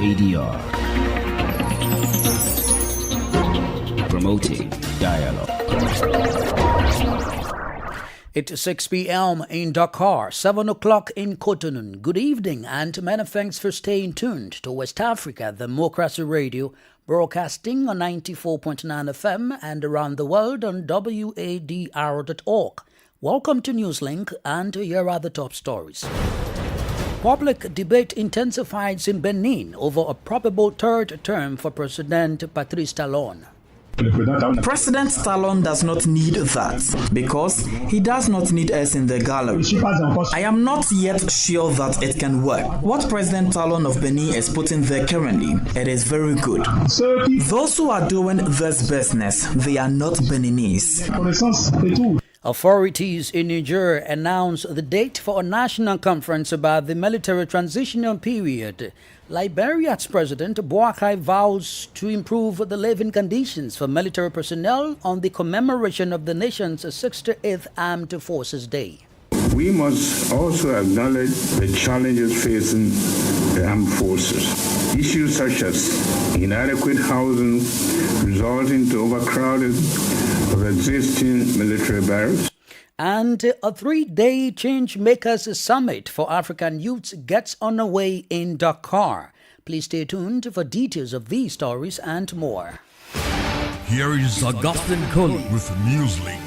WADR, promoting dialogue. It's 6 p.m. in Dakar, 7 o'clock in Cotonou. Good evening and many thanks for staying tuned to West Africa Democracy Radio, broadcasting on 94.9 FM and around the world on wadr.org. Welcome to Newslink, and here are the top stories. Public debate intensifies in Benin over a probable third term for President Patrice Talon. President Talon does not need that because he does not need us in the gallery. I am not yet sure that it can work. What President Talon of Benin is putting there currently, it is very good. Those who are doing this business, they are not Beninese. Authorities in Niger announced the date for a national conference about the military transitional period. Liberia's President Boakai vows to improve the living conditions for military personnel on the commemoration of the nation's 68th Armed Forces Day. We must also acknowledge the challenges facing the armed forces. Issues such as inadequate housing resulting to overcrowding of existing military barracks. And a 3-day Change Makers Summit for African youths gets underway in Dakar. Please stay tuned for details of these stories and more. Here is Augustine Coley with Newslink.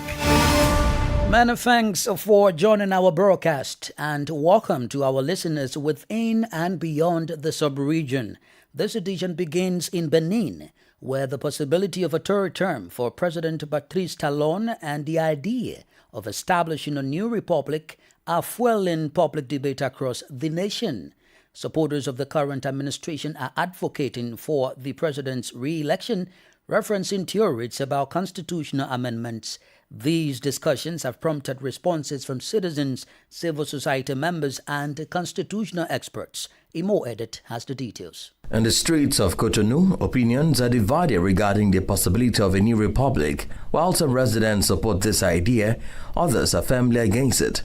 Many thanks for joining our broadcast and welcome to our listeners within and beyond the sub-region. This edition begins in Benin, where the possibility of a third term for President Patrice Talon and the idea of establishing a new republic are fueling public debate across the nation. Supporters of the current administration are advocating for the president's re-election, referencing theories about constitutional amendments. These discussions have prompted responses from citizens, civil society members, and constitutional experts. Imo Edit has the details. In the streets of Cotonou, opinions are divided regarding the possibility of a new republic. While some residents support this idea, others are firmly against it.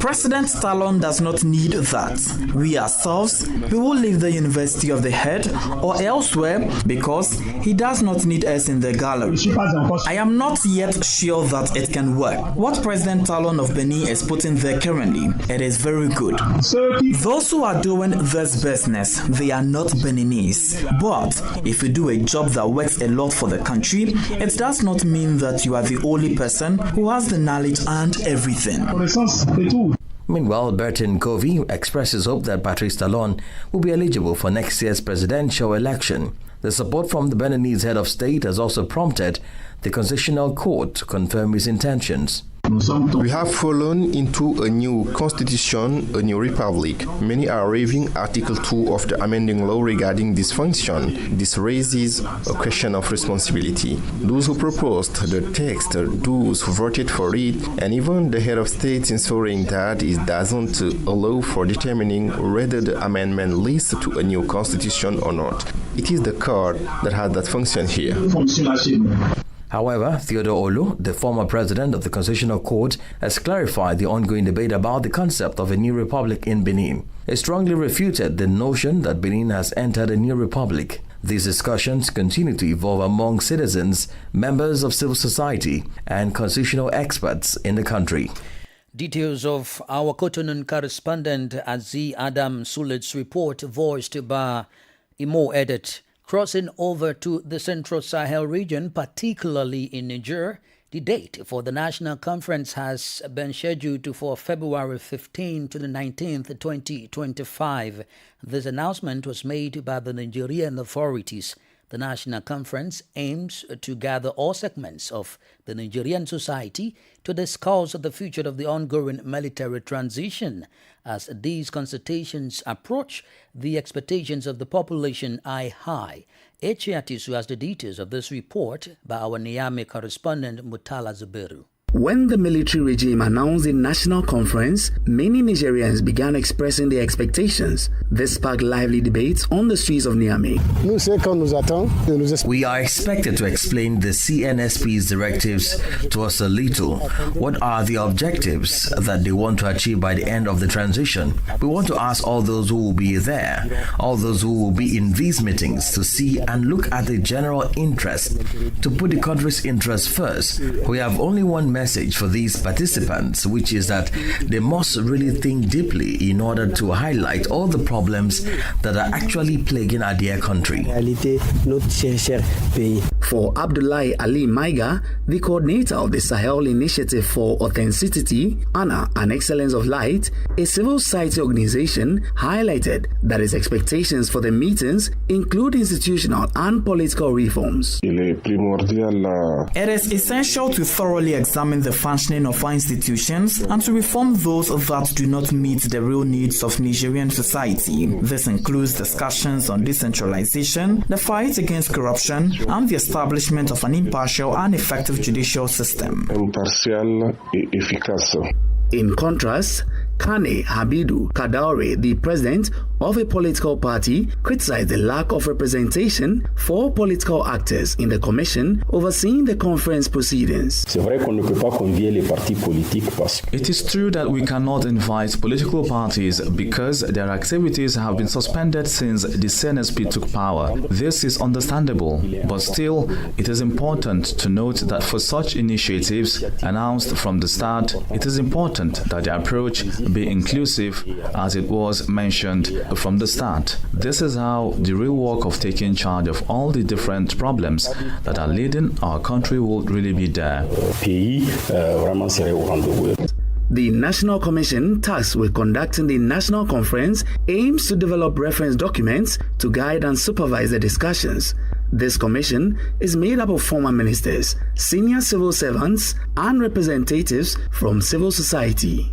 President Talon does not need that. We ourselves, we will leave the University of the Head or elsewhere because he does not need us in the gallery. I am not yet sure that it can work. What President Talon of Benin is putting there currently, it is very good. Those who are doing this business, they are not Beninese. But if you do a job that works a lot for the country, it does not mean that you are the only person who has the knowledge and everything. Meanwhile, Bertin Covey expresses hope that Patrice Talon will be eligible for next year's presidential election. The support from the Beninese head of state has also prompted the Constitutional Court to confirm his intentions. We have fallen into a new constitution, a new republic. Many are raving Article 2 of the amending law regarding this function. This raises a question of responsibility. Those who proposed the text, those who voted for it, and even the head of state ensuring that it doesn't allow for determining whether the amendment leads to a new constitution or not. It is the court that has that function here. However, Theodore Olu, the former president of the Constitutional Court, has clarified the ongoing debate about the concept of a new republic in Benin. He strongly refuted the notion that Benin has entered a new republic. These discussions continue to evolve among citizens, members of civil society, and constitutional experts in the country. Details of our Cotonou correspondent Aziz Adam Sulet's report voiced by Imo Edit. Crossing over to the Central Sahel region, particularly in Niger, the date for the national conference has been scheduled for February 15 to the 19th, 2025. This announcement was made by the Nigerian authorities. The National Conference aims to gather all segments of the Nigerian society to discuss the future of the ongoing military transition. As these consultations approach, the expectations of the population are high. Echiatisu has the details of this report by our Niamey correspondent Mutala Zuberu. When the military regime announced the national conference, many Nigerians began expressing their expectations. This sparked lively debates on the streets of Niamey. We are expected to explain the CNSP's directives to us a little. What are the objectives that they want to achieve by the end of the transition? We want to ask all those who will be there, all those who will be in these meetings, to see and look at the general interest, to put the country's interest first. We have only one message for these participants, which is that they must really think deeply in order to highlight all the problems that are actually plaguing our dear country. For Abdullahi Ali Maiga, the coordinator of the Sahel Initiative for Authenticity, Honor and Excellence of Light, a civil society organization, highlighted that its expectations for the meetings include institutional and political reforms. It is essential to thoroughly examine the functioning of our institutions and to reform those that do not meet the real needs of Nigerian society. This includes discussions on decentralization, the fight against corruption, and the establishment of an impartial and effective judicial system. In contrast, Kane Habidu Kadaure, the president of a political party, criticized the lack of representation for political actors in the commission overseeing the conference proceedings. It is true that we cannot invite political parties because their activities have been suspended since the CNSP took power. This is understandable, but still, it is important to note that for such initiatives announced from the start, it is important that the approach be inclusive, as it was mentioned from the start. This is how the real work of taking charge of all the different problems that are leading our country will really be there. The National Commission tasked with conducting the National Conference aims to develop reference documents to guide and supervise the discussions. This commission is made up of former ministers, senior civil servants, and representatives from civil society.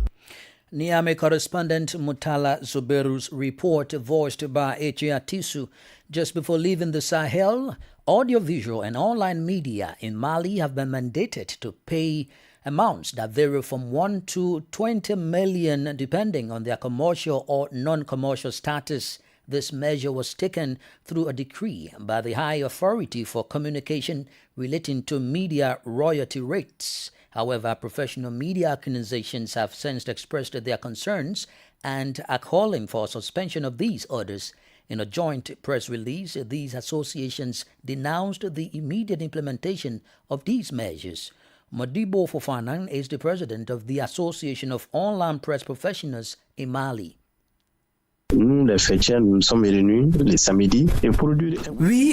Niamey correspondent Mutala Zuberu's report, voiced by Echiatisu. Just before leaving the Sahel, audiovisual and online media in Mali have been mandated to pay amounts that vary from 1 to 20 million depending on their commercial or non-commercial status. This measure was taken through a decree by the High Authority for Communication relating to media royalty rates. However, professional media organizations have since expressed their concerns and are calling for suspension of these orders. In a joint press release, these associations denounced the immediate implementation of these measures. Modibo Fofana is the president of the Association of Online Press Professionals in Mali. We,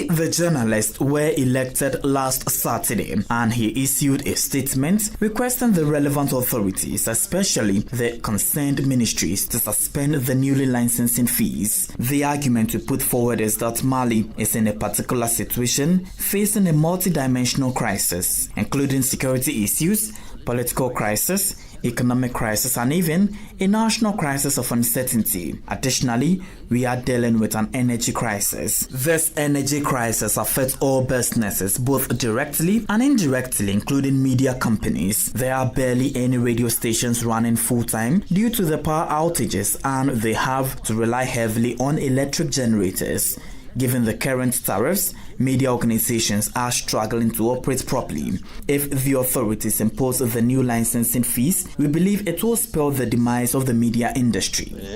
the journalists, were elected last Saturday, and he issued a statement requesting the relevant authorities, especially the concerned ministries, to suspend the newly licensing fees. The argument we put forward is that Mali is in a particular situation facing a multi-dimensional crisis, including security issues, political crisis, economic crisis, and even a national crisis of uncertainty. Additionally, we are dealing with an energy crisis. This energy crisis affects all businesses, both directly and indirectly, including media companies. There are barely any radio stations running full-time due to the power outages, and they have to rely heavily on electric generators. Given the current tariffs, media organizations are struggling to operate properly. If the authorities impose the new licensing fees, we believe it will spell the demise of the media industry. We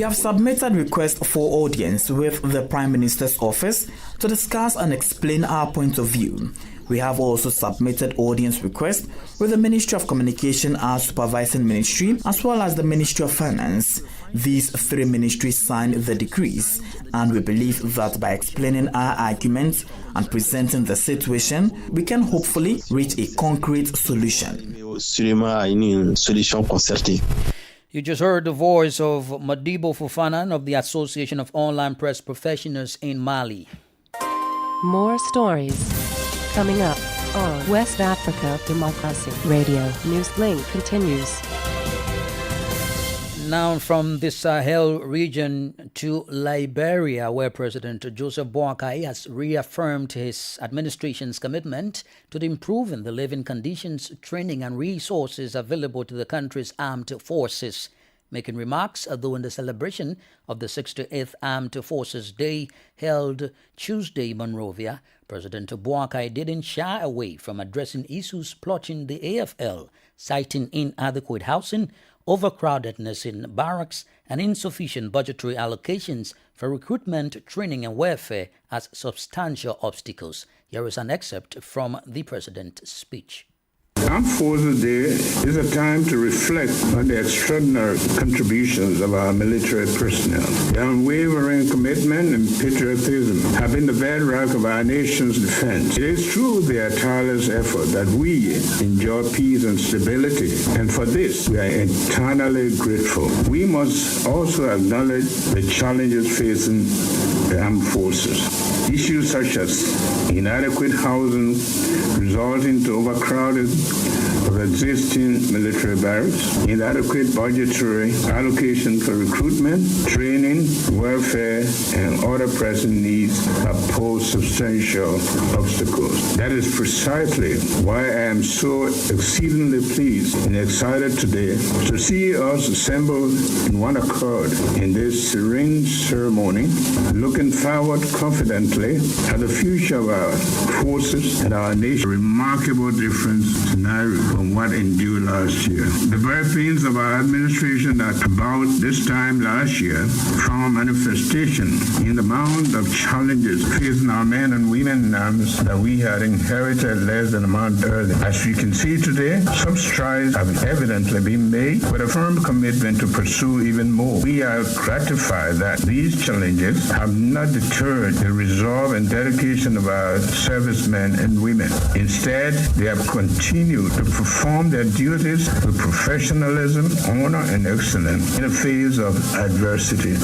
have submitted requests for audience with the Prime Minister's office to discuss and explain our point of view. We have also submitted audience requests with the Ministry of Communication, our supervising ministry, as well as the Ministry of Finance. These three ministries signed the decrees, and we believe that by explaining our arguments and presenting the situation, we can hopefully reach a concrete solution. You just heard the voice of Madibo Fofanan of the Association of Online Press Professionals in Mali. More stories coming up on West Africa Democracy Radio. Newslink continues. Now from the Sahel region to Liberia, where President Joseph Boakai has reaffirmed his administration's commitment to improving the living conditions, training and resources available to the country's armed forces. Making remarks during the celebration of the 68th Armed Forces Day held Tuesday in Monrovia, President Boakai didn't shy away from addressing issues plaguing the AFL, citing inadequate housing, overcrowdedness in barracks, and insufficient budgetary allocations for recruitment, training, and welfare as substantial obstacles. Here is an excerpt from the president's speech. Armed Forces Day is a time to reflect on the extraordinary contributions of our military personnel. Their unwavering commitment and patriotism have been the bedrock of our nation's defense. It is through their tireless effort that we enjoy peace and stability, and for this we are eternally grateful. We must also acknowledge the challenges facing the armed forces. Issues such as inadequate housing resulting to overcrowded of existing military barracks, inadequate budgetary allocation for recruitment, training, welfare, and other pressing needs have posed substantial obstacles. That is precisely why I am so exceedingly pleased and excited today to see us assembled in one accord in this serene ceremony, looking forward confidently at the future of our forces and our nation. A remarkable difference tonight from what endured last year. The very pains of our administration at about this time last year found manifestation in the amount of challenges facing our men and women in arms that we had inherited less than a month earlier. As we can see today, some strides have evidently been made with a firm commitment to pursue even more. We are gratified that these challenges have not deterred the resolve and dedication of our servicemen and women. Instead, they have continued to perform their duties with professionalism, honor, and excellence in the face of adversity.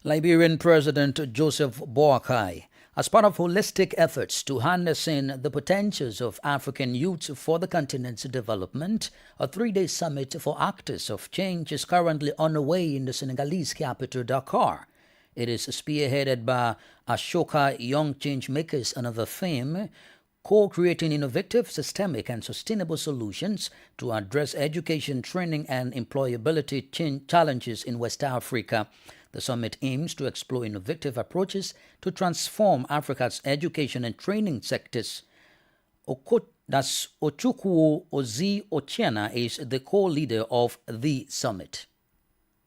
Liberian President Joseph Boakai, as part of holistic efforts to harnessing the potentials of African youth for the continent's development, a 3-day summit for actors of change is currently underway in the Senegalese capital, Dakar. It is spearheaded by Ashoka Young Change Makers, another theme, co-creating innovative, systemic, and sustainable solutions to address education, training, and employability challenges in West Africa. The summit aims to explore innovative approaches to transform Africa's education and training sectors. That's Ochukwu Ozi Ochiena is the co-leader of the summit.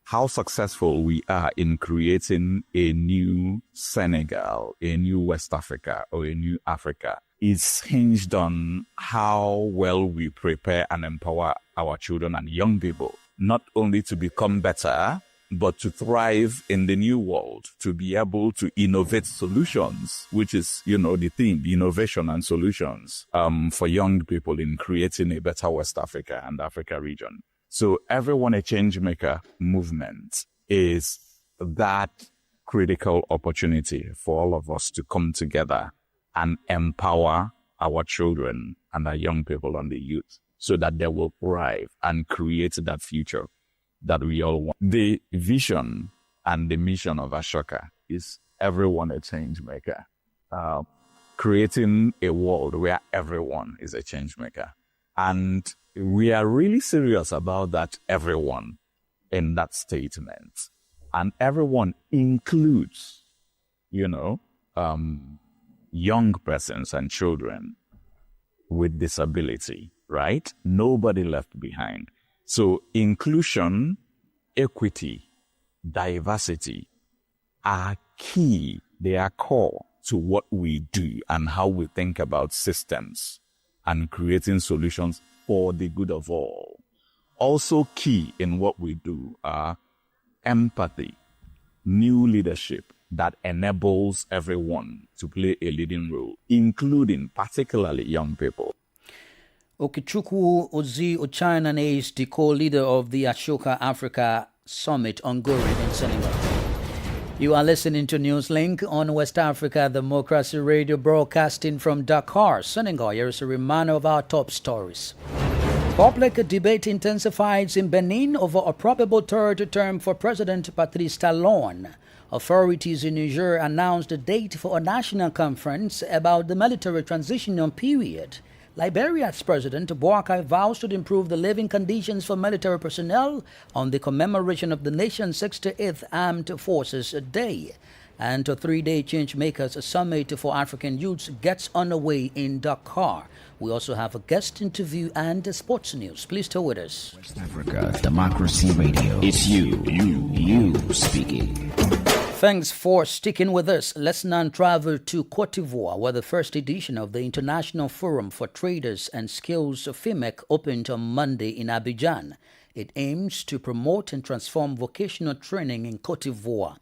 How successful we are in creating a new Senegal, a new West Africa, or a new Africa is hinged on how well we prepare and empower our children and young people, not only to become better, but to thrive in the new world, to be able to innovate solutions, which is, the theme, innovation and solutions, for young people in creating a better West Africa and Africa region. So Everyone a Changemaker movement is that critical opportunity for all of us to come together and empower our children and our young people and the youth so that they will thrive and create that future that we all want. The vision and the mission of Ashoka is Everyone a Changemaker, creating a world where everyone is a changemaker. And we are really serious about that everyone in that statement. And everyone includes, young persons and children with disability, right? Nobody left behind. So inclusion, equity, diversity are key. They are core to what we do and how we think about systems and creating solutions for the good of all. Also key in what we do are empathy, new leadership that enables everyone to play a leading role, including particularly young people. Okichukwu Ozi Uchanan is the co-leader of the Ashoka Africa Summit ongoing in Senegal. You are listening to Newslink on West Africa Democracy Radio, broadcasting from Dakar, Senegal. Here is a reminder of our top stories. Public debate intensifies in Benin over a probable third term for President Patrice Talon. Authorities in Niger announced a date for a national conference about the military transitional period. Liberia's President Boakai vows to improve the living conditions for military personnel on the commemoration of the nation's 68th Armed Forces Day. And a 3-day Changemakers Summit for African Youths gets underway in Dakar. We also have a guest interview and sports news. Please stay with us. West Africa Democracy Radio. It's you speaking. Thanks for sticking with us. Let's now travel to Cote d'Ivoire, where the first edition of the International Forum for Traders and Skills, FIMEC, opened on Monday in Abidjan. It aims to promote and transform vocational training in Cote d'Ivoire.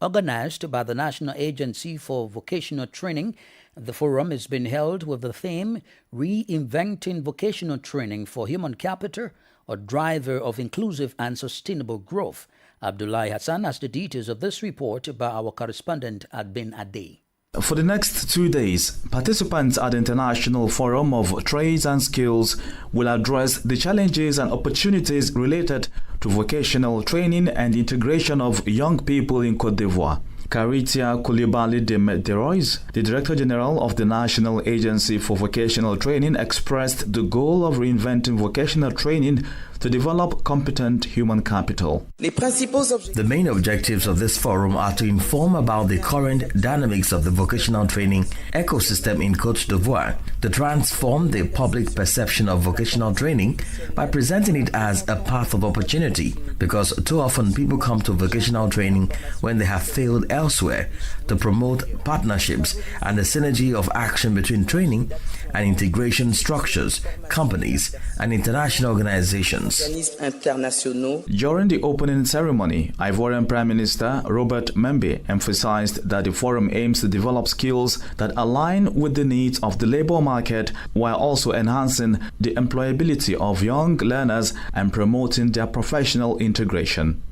Organized by the National Agency for Vocational Training, the forum has been held with the theme Reinventing Vocational Training for Human Capital, a driver of inclusive and sustainable growth. Abdullahi Hassan has the details of this report by our correspondent Adbin Ade. For the next 2 days, participants at the International Forum of Trades and Skills will address the challenges and opportunities related to vocational training and integration of young people in Côte d'Ivoire. Karitia Koulibaly de Royce, the Director General of the National Agency for Vocational Training, expressed the goal of reinventing vocational training to develop competent human capital. The main objectives of this forum are to inform about the current dynamics of the vocational training ecosystem in Côte d'Ivoire, to transform the public perception of vocational training by presenting it as a path of opportunity, because too often people come to vocational training when they have failed elsewhere, to promote partnerships and the synergy of action between training and integration structures, companies, and international organizations. During the opening ceremony, Ivorian Prime Minister Robert Membe emphasized that the forum aims to develop skills that align with the needs of the labor market while also enhancing the employability of young learners and promoting their professional integration.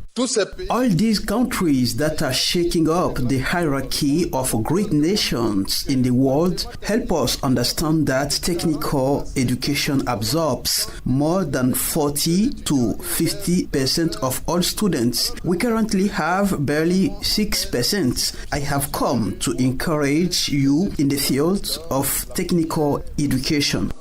All these countries that are shaking up the hierarchy of great nations in the world help us understand that technical education absorbs more than 40 to 50% of all students. We currently have barely 6%. I have come to encourage you in the field of technical education.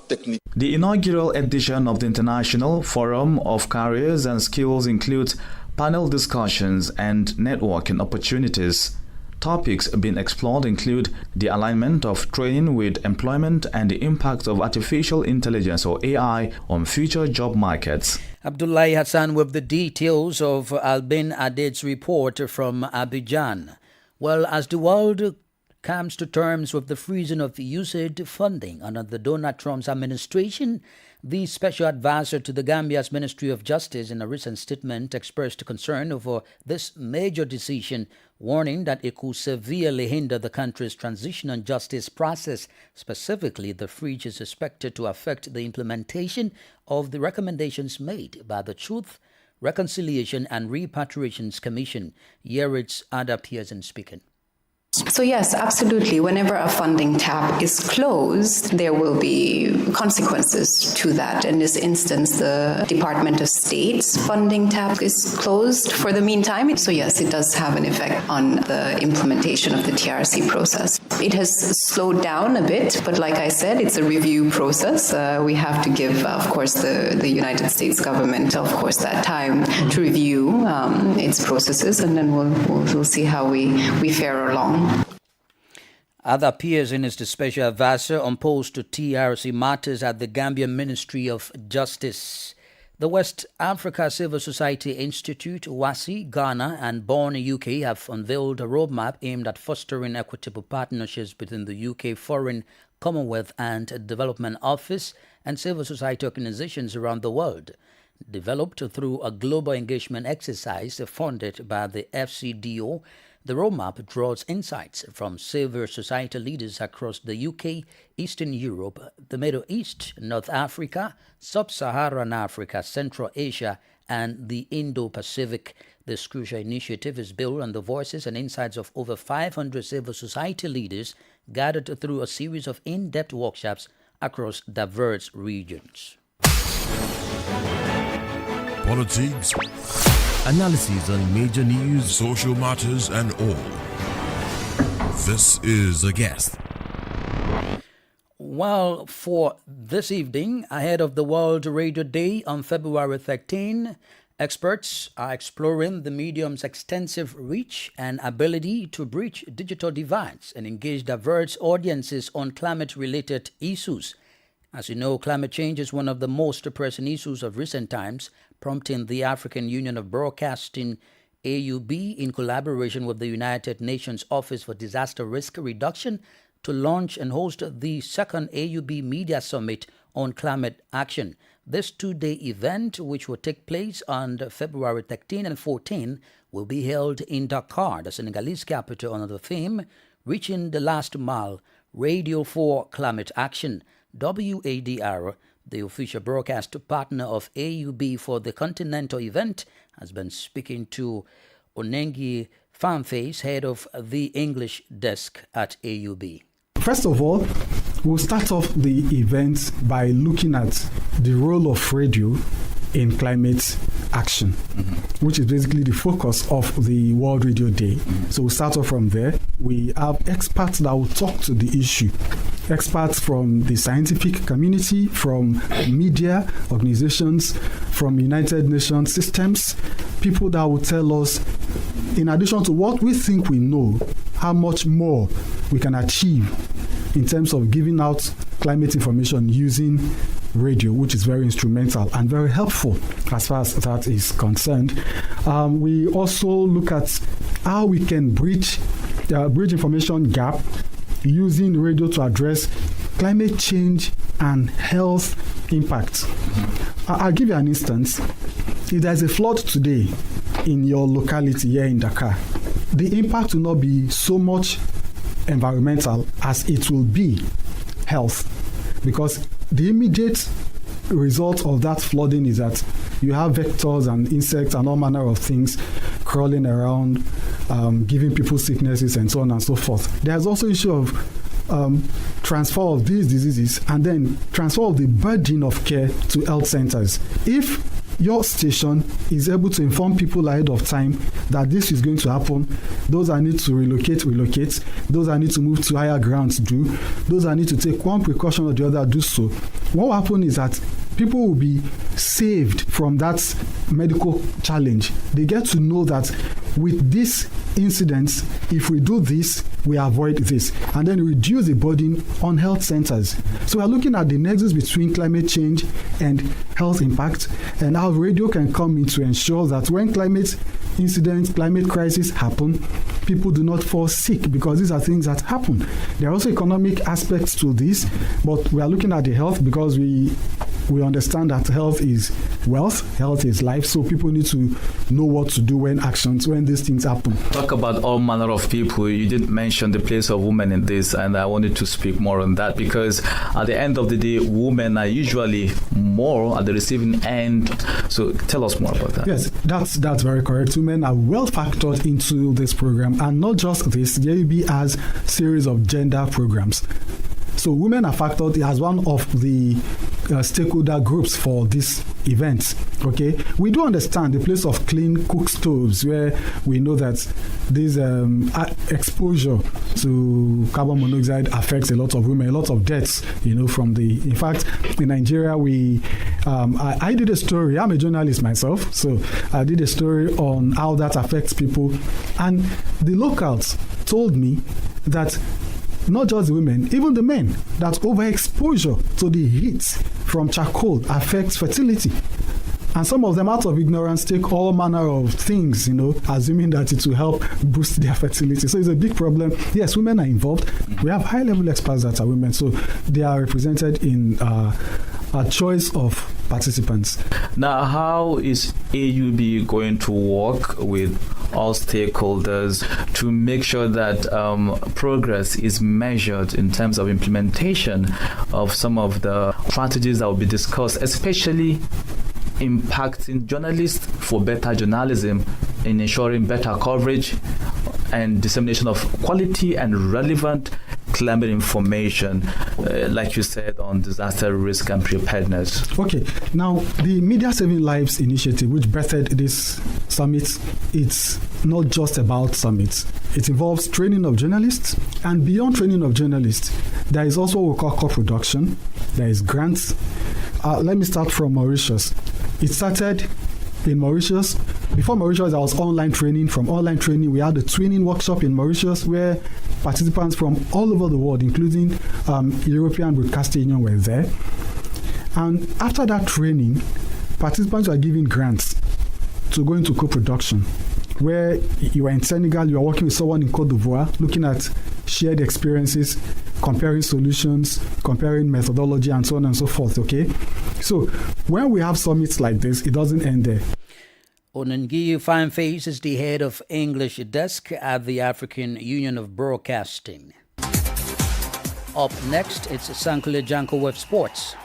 The inaugural edition of the International Forum of Careers and Skills includes panel discussions and networking opportunities. Topics being explored include the alignment of training with employment and the impact of artificial intelligence or AI on future job markets. Abdullahi Hassan with the details of Albin Aded's report from Abidjan. Well, as the world comes to terms with the freezing of USAID funding under the Donald Trump's administration, the special advisor to the Gambia's Ministry of Justice in a recent statement expressed concern over this major decision, warning that it could severely hinder the country's transitional justice process. Specifically, the freeze is expected to affect the implementation of the recommendations made by the Truth, Reconciliation and Repatriations Commission. Here it's Ada Pearson speaking. So yes, absolutely. Whenever a funding tap is closed, there will be consequences to that. In this instance, the Department of State's funding tap is closed for the meantime. So yes, it does have an effect on the implementation of the TRC process. It has slowed down a bit, but like I said, it's a review process. We have to give, of course, the United States government, of course, that time to review its processes, and then we'll see how we fare along. Other Pearson is the special advisor on post to TRC matters at the Gambian Ministry of Justice. The West Africa Civil Society Institute, WASI, Ghana, and Born UK have unveiled a roadmap aimed at fostering equitable partnerships between the UK Foreign, Commonwealth and Development Office and civil society organizations around the world. Developed through a global engagement exercise funded by the FCDO, The roadmap draws insights from civil society leaders across the UK, Eastern Europe, the Middle East, North Africa, Sub-Saharan Africa, Central Asia, and the Indo-Pacific. This crucial initiative is built on the voices and insights of over 500 civil society leaders gathered through a series of in-depth workshops across diverse regions. Politics, analyses on major news, social matters, and all. This is A Guest. Well, for this evening, ahead of the World Radio Day on February 13, experts are exploring the medium's extensive reach and ability to bridge digital divides and engage diverse audiences on climate-related issues. As you know, climate change is one of the most pressing issues of recent times, prompting the African Union of Broadcasting, AUB, in collaboration with the United Nations Office for Disaster Risk Reduction, to launch and host the second AUB Media Summit on Climate Action. This two-day event, which will take place on February 13 and 14, will be held in Dakar, the Senegalese capital, under the theme, Reaching the Last Mile, Radio for Climate Action. WADR, the official broadcast partner of AUB for the continental event, has been speaking to Onengi Fanface, head of the English desk at AUB. First of all, we'll start off the event by looking at the role of radio in climate action, which is basically the focus of the World Radio Day. So we'll start off from there. We have experts that will talk to the issue. Experts from the scientific community, from media organizations, from United Nations systems, people that will tell us, in addition to what we think we know, how much more we can achieve in terms of giving out climate information using radio, which is very instrumental and very helpful as far as that is concerned. We also look at how we can bridge information gap using radio to address climate change and health impacts. I'll give you an instance. If there's a flood today in your locality here in Dakar, the impact will not be so much environmental as it will be health, because the immediate result of that flooding is that you have vectors and insects and all manner of things crawling around, giving people sicknesses and so on and so forth. There's also issue of transfer of these diseases and then transfer of the burden of care to health centers. If your station is able to inform people ahead of time that this is going to happen, those that need to relocate, those that need to move to higher grounds do, those that need to take one precaution or the other do so. What will happen is that people will be saved from that medical challenge. They get to know that with this incident, if we do this, we avoid this, and then reduce the burden on health centers. So we are looking at the nexus between climate change and health impact, and how radio can come in to ensure that when climate incidents, climate crisis happen, people do not fall sick, because these are things that happen. There are also economic aspects to this, but we are looking at the health because we understand that health is wealth, health is life, so people need to know what to do when these things happen. Talk about all manner of people. You did mention the place of women in this, and I wanted to speak more on that, because at the end of the day, women are usually more at the receiving end. So tell us more about that. Yes, that's very correct. Women are well factored into this program, and not just this, the AUB has series of gender programs. So women are factored as one of the stakeholder groups for this event. Okay, we do understand the place of clean cook stoves, where we know that this exposure to carbon monoxide affects a lot of women, a lot of deaths. From the. In fact, in Nigeria, I did a story. I'm a journalist myself, so I did a story on how that affects people, and the locals told me that not just the women, even the men, that overexposure to the heat from charcoal affects fertility. And some of them, out of ignorance, take all manner of things, assuming that it will help boost their fertility. So it's a big problem. Yes, women are involved. We have high-level experts that are women, so they are represented in a choice of participants. Now, how is AUB going to work with all stakeholders to make sure that progress is measured in terms of implementation of some of the strategies that will be discussed, especially impacting journalists for better journalism in ensuring better coverage and dissemination of quality and relevant climate information, like you said, on disaster risk and preparedness? Okay, now the Media Saving Lives initiative, which birthed this summit, it's not just about summits. It involves training of journalists, and beyond training of journalists, there is also what we call co-production. There is grants. Let me start from Mauritius. It started in Mauritius. Before Mauritius, there was online training. From online training, we had a twinning workshop in Mauritius where participants from all over the world, including European Broadcasting Union, were there. And after that training, participants were given grants to go into co-production, where you are in Senegal, you are working with someone in Côte d'Ivoire, looking at shared experiences, comparing solutions, comparing methodology, and so on and so forth, okay? So when we have summits like this, it doesn't end there. Onangi Fineface is the head of English desk at the African Union of Broadcasting. Up next, it's Sankule Janko with sports.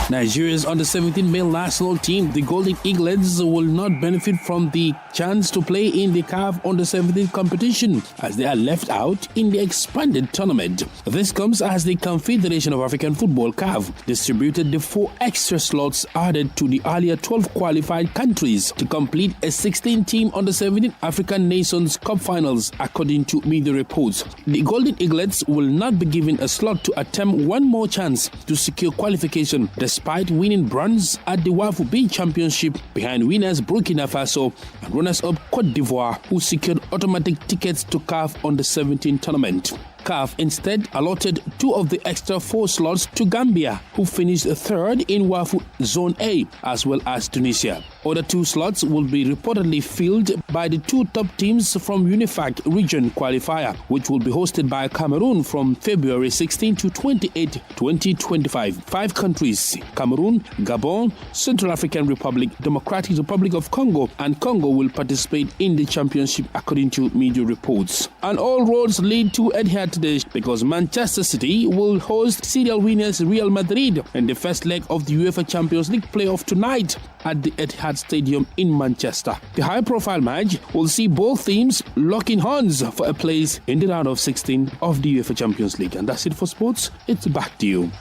Nigeria's under-17 male national team, the Golden Eaglets, will not benefit from the chance to play in the CAF under-17 competition as they are left out in the expanded tournament. This comes as the Confederation of African Football (CAF) distributed the 4 extra slots added to the earlier 12 qualified countries to complete a 16-team under-17 African Nations Cup finals, according to media reports. The Golden Eaglets will not be given a slot to attempt one more chance to secure qualification, despite winning bronze at the WAFU B Championship behind winners Burkina Faso and runners-up Côte d'Ivoire, who secured automatic tickets to CAF under-17 tournament. CAF instead allotted 2 of the extra 4 slots to Gambia, who finished 3rd in WAFU Zone A, as well as Tunisia. Other 2 slots will be reportedly filled by the 2 top teams from UNIFAC region qualifier, which will be hosted by Cameroon from February 16 to 28, 2025. 5 countries, Cameroon, Gabon, Central African Republic, Democratic Republic of Congo, and Congo will participate in the championship, according to media reports. And all roads lead to Etihad today because Manchester City will host serial winners Real Madrid in the first leg of the UEFA Champions League playoff tonight at the Etihad Stadium in Manchester. The high-profile match will see both teams locking horns for a place in the round of 16 of the UEFA Champions League. And that's it for sports. It's back to you.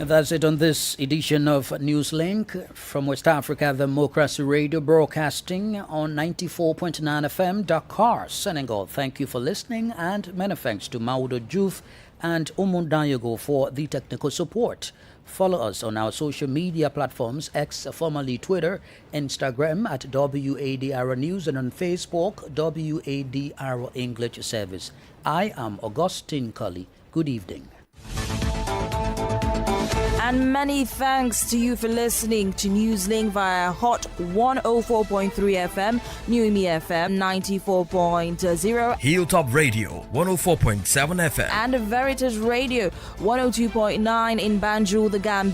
And that's it on this edition of Newslink from West Africa Democracy Radio, broadcasting on 94.9 FM, Dakar, Senegal. Thank you for listening, and many thanks to Maudo Juf and Umundayogo for the technical support. Follow us on our social media platforms, X, formerly Twitter, Instagram at WADR News, and on Facebook, WADR English Service. I am Augustine Cully. Good evening. And many thanks to you for listening to Newslink via Hot 104.3 FM, Newmi FM 94.0, Hilltop Radio 104.7 FM, and Veritas Radio 102.9 in Banjul, the Gambia.